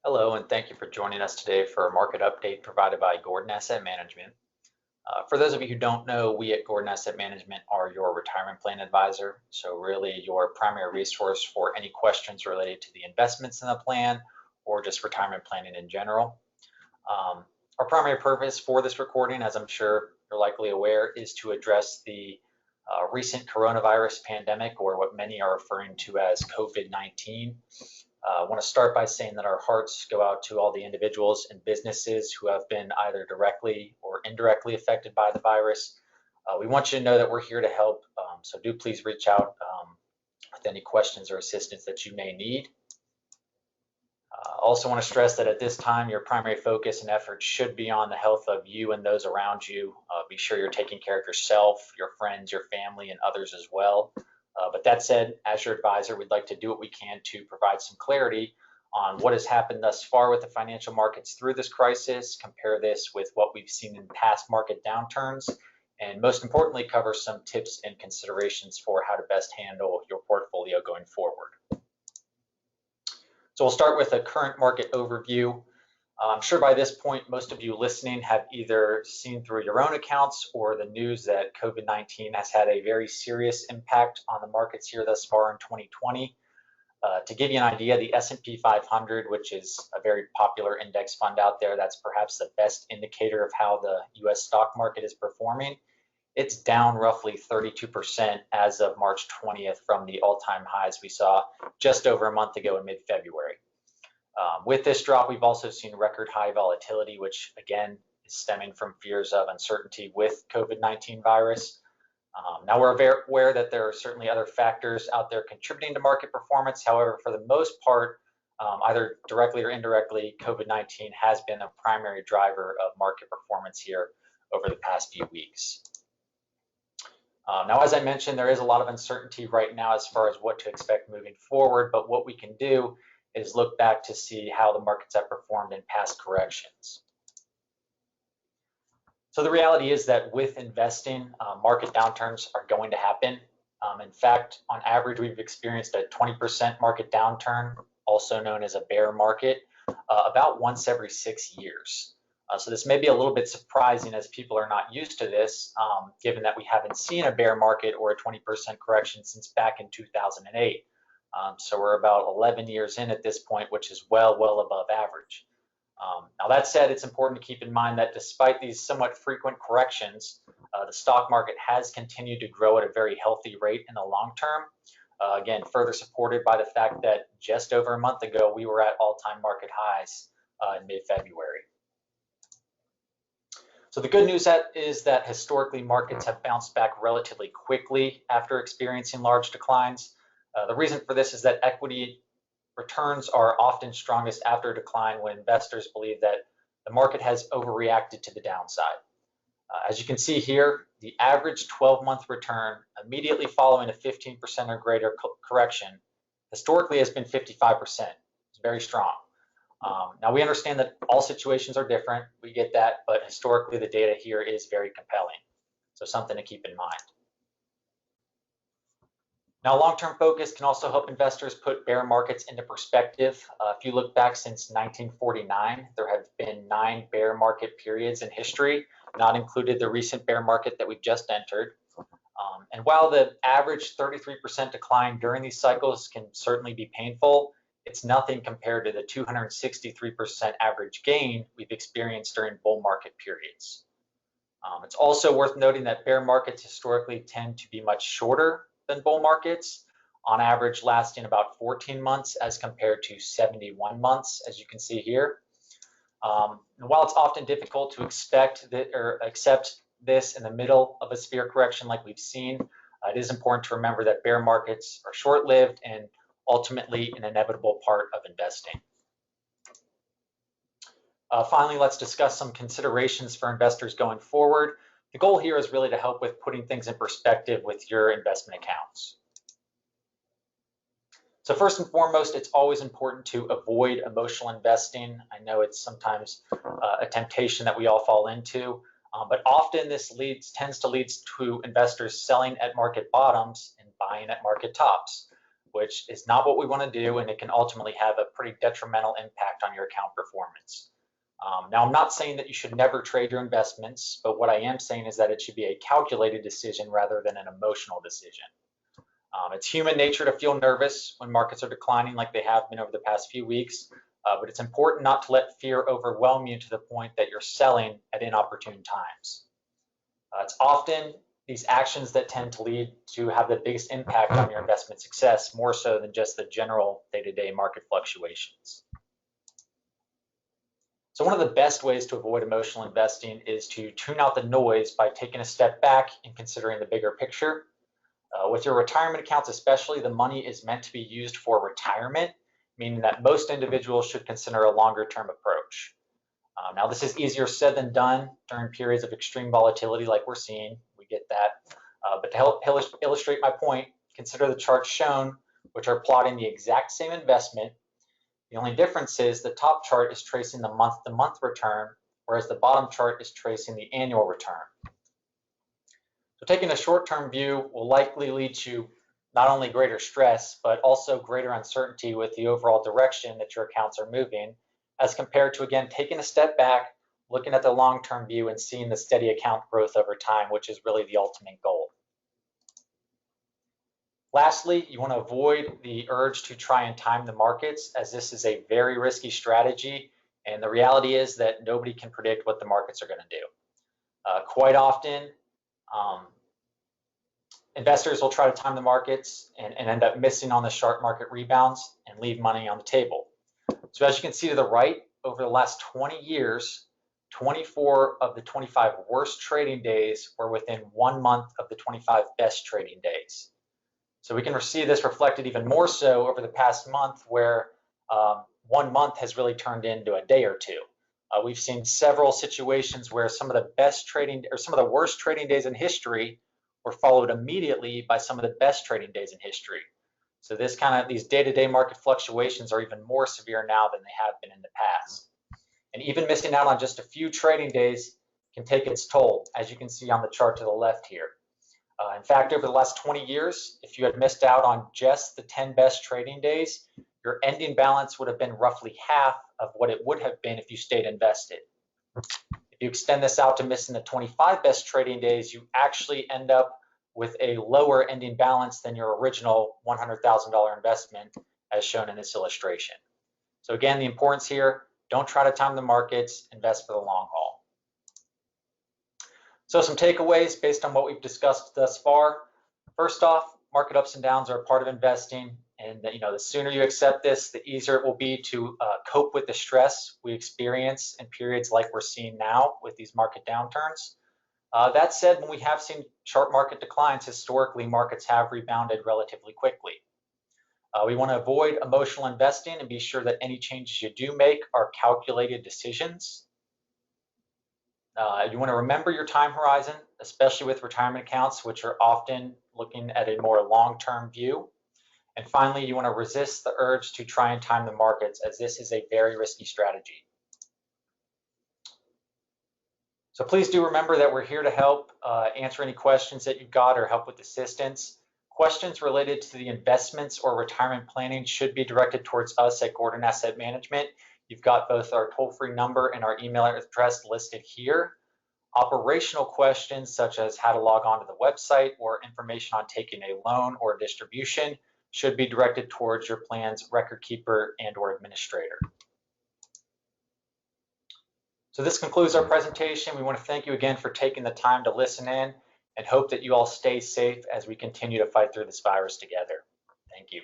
Hello, and thank you for joining us today for a market update provided by Gordon Asset Management. For those of you who don't know, we at Gordon Asset Management are your retirement plan advisor. So really your primary resource for any questions related to the investments in the plan or just retirement planning in general. Our primary purpose for this recording, as I'm sure you're likely aware, is to address the recent coronavirus pandemic, or what many are referring to as COVID-19. I want to start by saying that our hearts go out to all the individuals and businesses who have been either directly or indirectly affected by the virus. We want you to know that we're here to help, so do please reach out with any questions or assistance that you may need. I also want to stress that at this time, your primary focus and effort should be on the health of you and those around you. Be sure you're taking care of yourself, your friends, your family, and others as well. But that said, as your advisor, we'd like to do what we can to provide some clarity on what has happened thus far with the financial markets through this crisis, compare this with what we've seen in past market downturns, and most importantly, cover some tips and considerations for how to best handle your portfolio going forward. So we'll start with a current market overview. I'm sure by this point, most of you listening have either seen through your own accounts or the news that COVID-19 has had a very serious impact on the markets here thus far in 2020. To give you an idea, the S&P 500, which is a very popular index fund out there, that's perhaps the best indicator of how the US stock market is performing. It's down roughly 32% as of March 20th from the all-time highs we saw just over a month ago in mid-February. With this drop, we've also seen record high volatility, which again is stemming from fears of uncertainty with COVID-19 virus. Now we're very aware that there are certainly other factors out there contributing to market performance. However, for the most part, either directly or indirectly, COVID-19 has been a primary driver of market performance here over the past few weeks. Now, as I mentioned, there is a lot of uncertainty right now as far as what to expect moving forward, but what we can do is look back to see how the markets have performed in past corrections. So the reality is that with investing, market downturns are going to happen. In fact, on average, we've experienced a 20% market downturn, also known as a bear market, about once every 6 years. So this may be a little bit surprising as people are not used to this, given that we haven't seen a bear market or a 20% correction since back in 2008. So we're about 11 years in at this point, which is well above average. Now that said, it's important to keep in mind that despite these somewhat frequent corrections, the stock market has continued to grow at a very healthy rate in the long term. Again, further supported by the fact that just over a month ago, we were at all-time market highs in mid-February. So the good news is that historically markets have bounced back relatively quickly after experiencing large declines. The reason for this is that equity returns are often strongest after a decline when investors believe that the market has overreacted to the downside. As you can see here, the average 12-month return immediately following a 15% or greater correction historically has been 55%. It's very strong. Now we understand that all situations are different. We get that, but historically the data here is very compelling. So something to keep in mind. Now, long-term focus can also help investors put bear markets into perspective. If you look back since 1949, there have been 9 bear market periods in history, not included the recent bear market that we've just entered. And while the average 33% decline during these cycles can certainly be painful, it's nothing compared to the 263% average gain we've experienced during bull market periods. It's also worth noting that bear markets historically tend to be much shorter than bull markets, on average lasting about 14 months as compared to 71 months, as you can see here. And while it's often difficult to expect that or accept this in the middle of a severe correction like we've seen, it is important to remember that bear markets are short-lived and ultimately an inevitable part of investing. Finally, let's discuss some considerations for investors going forward. The goal here is really to help with putting things in perspective with your investment accounts. So first and foremost, it's always important to avoid emotional investing. I know it's sometimes a temptation that we all fall into, but often this tends to lead to investors selling at market bottoms and buying at market tops, which is not what we want to do, and it can ultimately have a pretty detrimental impact on your account performance. Now, I'm not saying that you should never trade your investments, but what I am saying is that it should be a calculated decision rather than an emotional decision. It's human nature to feel nervous when markets are declining like they have been over the past few weeks, but it's important not to let fear overwhelm you to the point that you're selling at inopportune times. It's often these actions that tend to lead to have the biggest impact on your investment success, more so than just the general day-to-day market fluctuations. So one of the best ways to avoid emotional investing is to tune out the noise by taking a step back and considering the bigger picture. With your retirement accounts especially, the money is meant to be used for retirement, meaning that most individuals should consider a longer-term approach. Now, this is easier said than done during periods of extreme volatility like we're seeing. We get that. But to help illustrate my point, consider the charts shown, which are plotting the exact same investment. The only difference is the top chart is tracing the month-to-month return, whereas the bottom chart is tracing the annual return. So taking a short-term view will likely lead to not only greater stress, but also greater uncertainty with the overall direction that your accounts are moving, as compared to, again, taking a step back, looking at the long-term view and seeing the steady account growth over time, which is really the ultimate goal. Lastly, you want to avoid the urge to try and time the markets, as this is a very risky strategy, and the reality is that nobody can predict what the markets are going to do. Quite often, investors will try to time the markets and end up missing on the sharp market rebounds and leave money on the table. So as you can see to the right, over the last 20 years, 24 of the 25 worst trading days were within 1 month of the 25 best trading days. So we can see this reflected even more so over the past month, where 1 month has really turned into a day or two. We've seen several situations where some of the best trading or some of the worst trading days in history were followed immediately by some of the best trading days in history. So these day-to-day market fluctuations are even more severe now than they have been in the past. And even missing out on just a few trading days can take its toll, as you can see on the chart to the left here. In fact, over the last 20 years, if you had missed out on just the 10 best trading days, your ending balance would have been roughly half of what it would have been if you stayed invested. If you extend this out to missing the 25 best trading days, you actually end up with a lower ending balance than your original $100,000 investment, as shown in this illustration. So again, the importance here, don't try to time the markets, invest for the long haul. So some takeaways based on what we've discussed thus far. First off, market ups and downs are a part of investing, and the sooner you accept this, the easier it will be to cope with the stress we experience in periods like we're seeing now with these market downturns. That said, when we have seen sharp market declines, historically markets have rebounded relatively quickly. We want to avoid emotional investing and be sure that any changes you do make are calculated decisions. You want to remember your time horizon, especially with retirement accounts, which are often looking at a more long-term view. And finally, you want to resist the urge to try and time the markets, as this is a very risky strategy. So please do remember that we're here to help answer any questions that you've got or help with assistance. Questions related to the investments or retirement planning should be directed towards us at Gordon Asset Management. You've got both our toll-free number and our email address listed here. Operational questions such as how to log on to the website or information on taking a loan or distribution should be directed towards your plan's record keeper and or administrator. So this concludes our presentation. We want to thank you again for taking the time to listen in and hope that you all stay safe as we continue to fight through this virus together. Thank you.